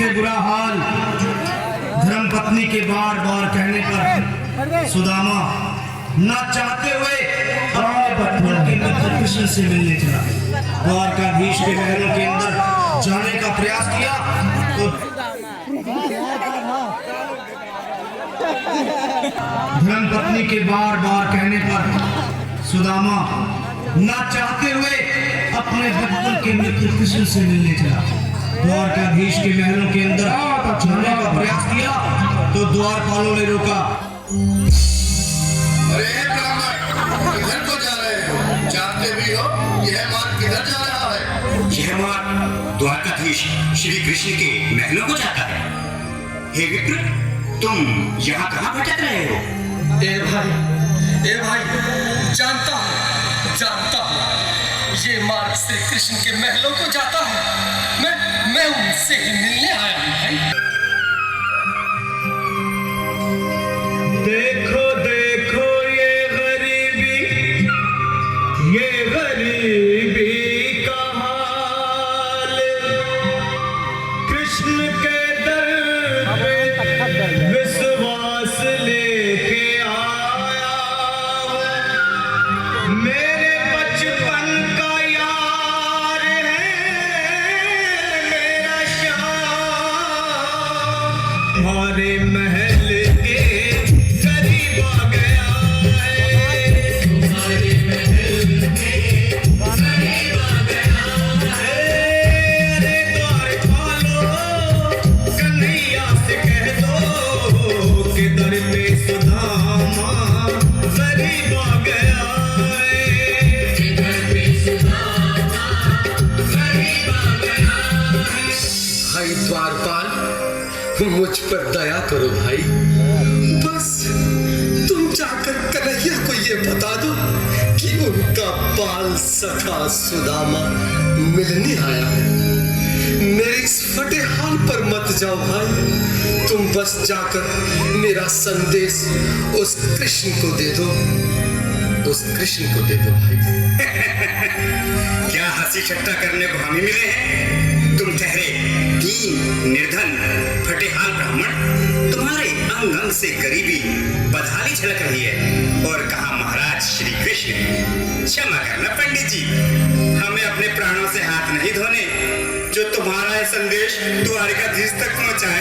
से बुरा हाल धर्मपत्नी के बार बार कहने पर सुदामा न चाहते हुए अपने बचपन के मित्र कृष्ण से मिलने चला। द्वारकाधीश के महलों के अंदर जाने का प्रयास किया तो धर्मपत्नी के बार बार कहने पर सुदामा न चाहते हुए अपने बचपन के मित्र कृष्ण से मिलने चला। द्वारकाधीश के महलों के अंदर जाने का प्रयास किया तो द्वारपालों ने रोका। अरे ब्राह्मण, किधर को जा रहे हो? जानते भी हो यह मार्ग किधर जा रहा है? यह मार्ग द्वारकाधीश श्री कृष्ण के महलों को जाता है। हे विप्र, तुम यहाँ कहाँ भटक रहे हो? ए भाई, जानता हूँ ये मार्ग श्री कृष्ण के महलों को जाता है। मैं उनसे ही मिलने आया हूँ भाई। देखो देखो ये गरीबी का हाल, कृष्ण के दर पे विश्वास लेके आया। मेरे बचपन का यार है मेरा श्याम, हमारे महल के करीब आ गया है। तुम्हारे महल के करीब आ गया है। अरे द्वारपालो, कन्हैया से कह दो कि दर पे सुदामा करीब आ गया है। दर पे सुदामा करीब आ गया है। भाई द्वारपाल, मुझ पर दया करो भाई। बस तुम जाकर कन्हैया को ये बता दो कि उनका बाल सखा सुदामा मिलने आया है। मेरे इस फटे हाल पर मत जाओ भाई। तुम बस जाकर मेरा संदेश उस कृष्ण को दे दो भाई। क्या हंसी ठट्टा करने को हमें मिले हैं? तुम ठहरे दीन निर्धन फटेहाल ब्राह्मण, तुम्हारे अंग अंग से गरीबी बदहाली झलक रही है। और कहा महाराज श्री कृष्ण, क्षमा करना पंडित जी, हमें अपने प्राणों से हाथ नहीं धोने जो तुम्हारा ये संदेश द्वारकाधीश तक पहुंचाए।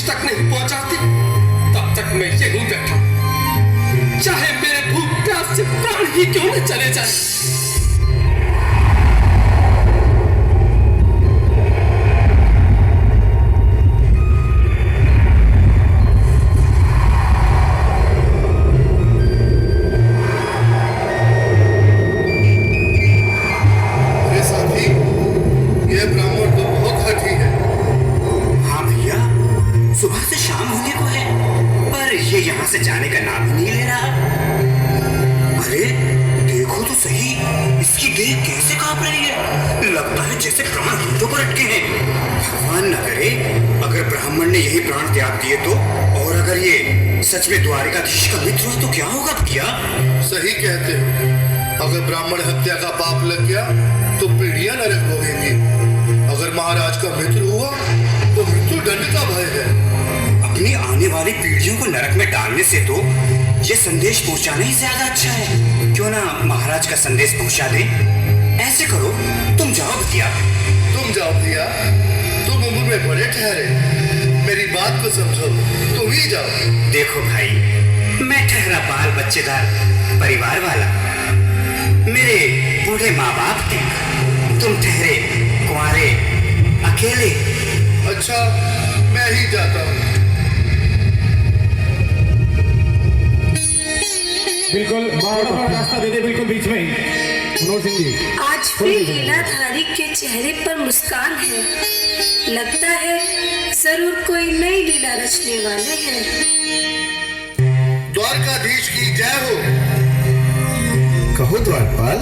तक नहीं पहुंचाती तब तक मैं यहीं बैठा, चाहे मेरे भूख प्यास से प्राण ही क्यों न चले जाए। देह कैसे कांप रही है, लगता है जैसे प्राण होठों पर अटके हैं। भगवान न करे अगर ब्राह्मण ने यही प्राण त्याग दिए तो, और अगर ये सच में द्वारिकाधीश का मित्र हुआ तो क्या होगा भैया? सही कहते हो। अगर ब्राह्मण हत्या का पाप लग गया तो पीढ़ियां नरक भोगेंगी। अगर महाराज का मित्र हुआ तो मृत्यु दंड का भय है। अपनी आने वाली पीढ़ियों को नरक में डालने से तो ये संदेश पहुंचाना ही ज्यादा अच्छा है। क्यों ना महाराज का संदेश पहुंचा दे? ऐसे करो, तुम जाओ भैया। तुम जाओ भैया, तुम उम्र में बड़े ठहरे, मेरी बात को समझो, तुम ही जाओ। देखो भाई, मैं ठहरा बाल बच्चेदार परिवार वाला, मेरे बूढ़े माँ बाप थे, तुम ठहरे कुंवारे अकेले। अच्छा, मैं ही जाता हूँ। बिल्कुल रास्ता दे दे, बिल्कुल बीच में मनोहर सिंह जी। आज फिर लीलाधारी के चेहरे पर मुस्कान है। लगता है जरूर कोई नई लीला रचने वाले हैं। द्वारकाधीश की जय हो। कहो द्वारपाल,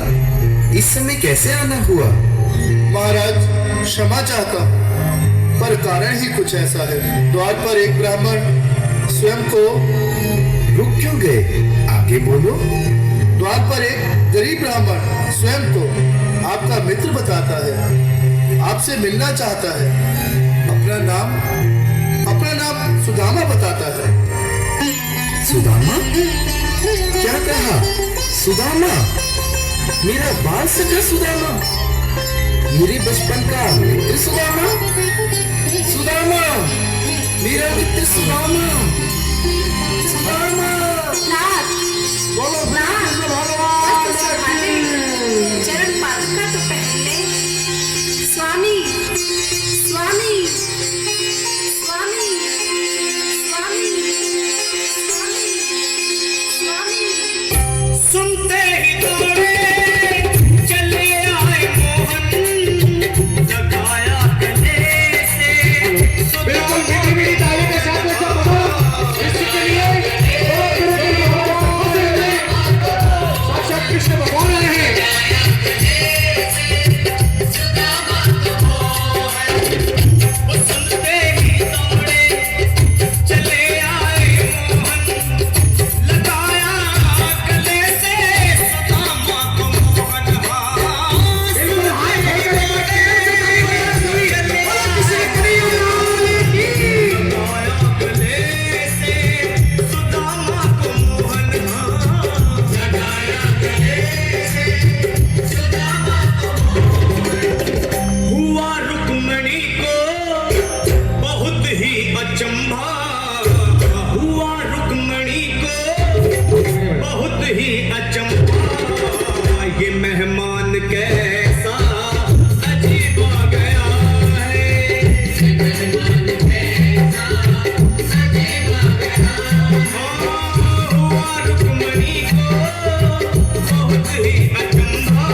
इस समय कैसे आना हुआ? महाराज, क्षमा चाहता हूं, पर कारण ही कुछ ऐसा है। द्वार पर एक ब्राह्मण स्वयं को रुक क्यों गए? आगे बोलो। द्वार पर एक गरीब ब्राह्मण स्वयं को आपका मित्र बताता है, आपसे मिलना चाहता है। अपना नाम सुदामा बताता है। सुदामा? क्या कहा? सुदामा? मेरा बाल सखा सुदामा? मेरे बचपन का मित्र सुदामा? सुदामा, मेरा मित्र सुदामा। सुदामा, चरण पादुका तो पहले। स्वामी, स्वामी, स्वामी, स्वामी, स्वामी, स्वामी। सुनते ही दौड़े चले आए मोहन, लगाया गले से। बिल्कुल मीठी मीठी ताली के साथ में सब बोलो इसके लिए। साक्षात कृष्ण भगवान आए हैं। सुनते ही दौड़े चले आए मोहन, लगाया गले से सुदामा को मोहन। बिल्कुल हाय हाय गले से सुदामा को मोहन। हुआ रुक्मणी को बहुत ही अचंभा, हुआ रुक्मणी को बहुत ही अचंभा। ये मेहमान कैसा अजीब आ गया है, हुआ रुक्मणी को बहुत ही अचंभा।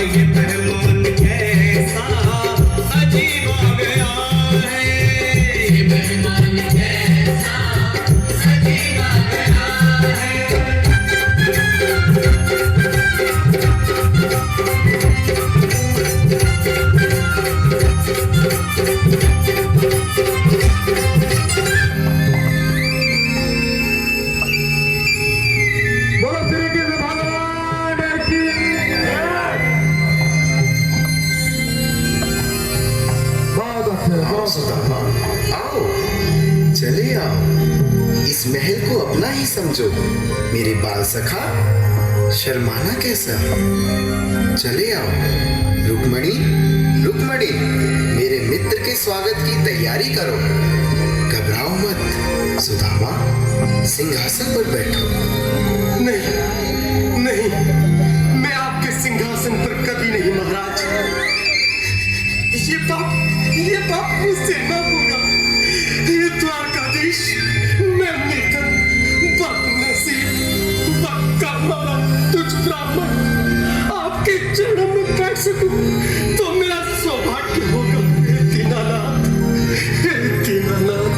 ये मेहमान कैसा अजीब आ गया है, ये मेहमान कैसा अजीब आ गया है। बोलो श्री कृष्ण भगवान की जय। बहुत अच्छे, बहुत सुदामा, आओ, चले आओ। इस महल को अपना ही समझो। मेरे बाल सखा, शर्माना कैसा? चले आओ। रुक्मणी, रुक्मणी, मेरे मित्र के स्वागत की तैयारी करो। घबराओ मत। सुदामा, सिंहासन पर बैठो। नहीं नहीं, मैं आपके सिंहासन पर कभी नहीं महाराज। ये पाप मुझसे न होगा। ये द्वारकाधीश, मैं मिलकर बदनसीब बदकर्म तुझ ब्राह्मण आपके चरणों में बैठ सकूं तो मेरा सौभाग्य होगा। हे दीनानाथ, हे दीनानाथ,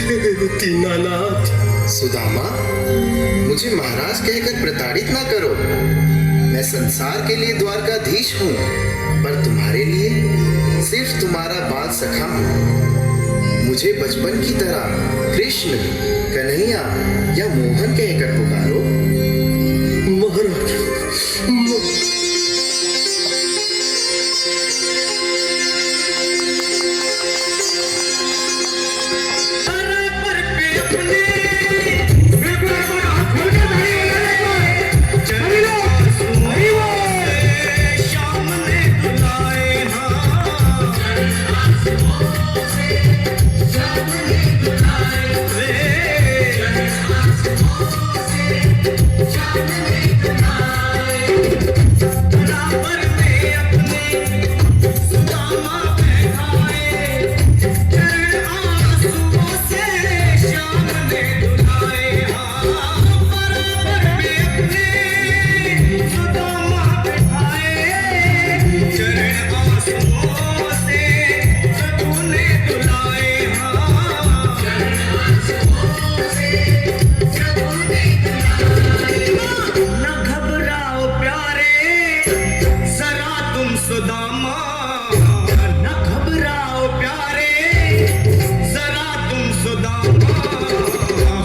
हे दीनानाथ। सुदामा, मुझे महाराज कहकर प्रताड़ित ना करो। मैं संसार के लिए द्वारकाधीश हूँ, पर तुम्हारे लिए सिर्फ तुम्हारा बाल सखा हूँ। मुझे बचपन की तरह कृष्ण, कन्हैया या मोहन कहकर पुकारो। महाराज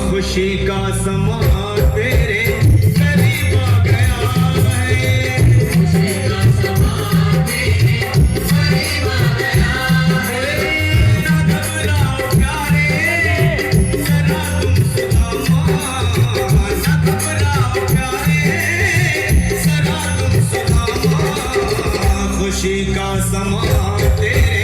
खुशी का समा तेरे करीब आ गया है। खुशी का समा तेरे करीब आ गया है। ना घबराओ प्यारे, जरा तुम सुदामा। ना घबराओ प्यारे, जरा तुम सुदामा। खुशी का समा तेरे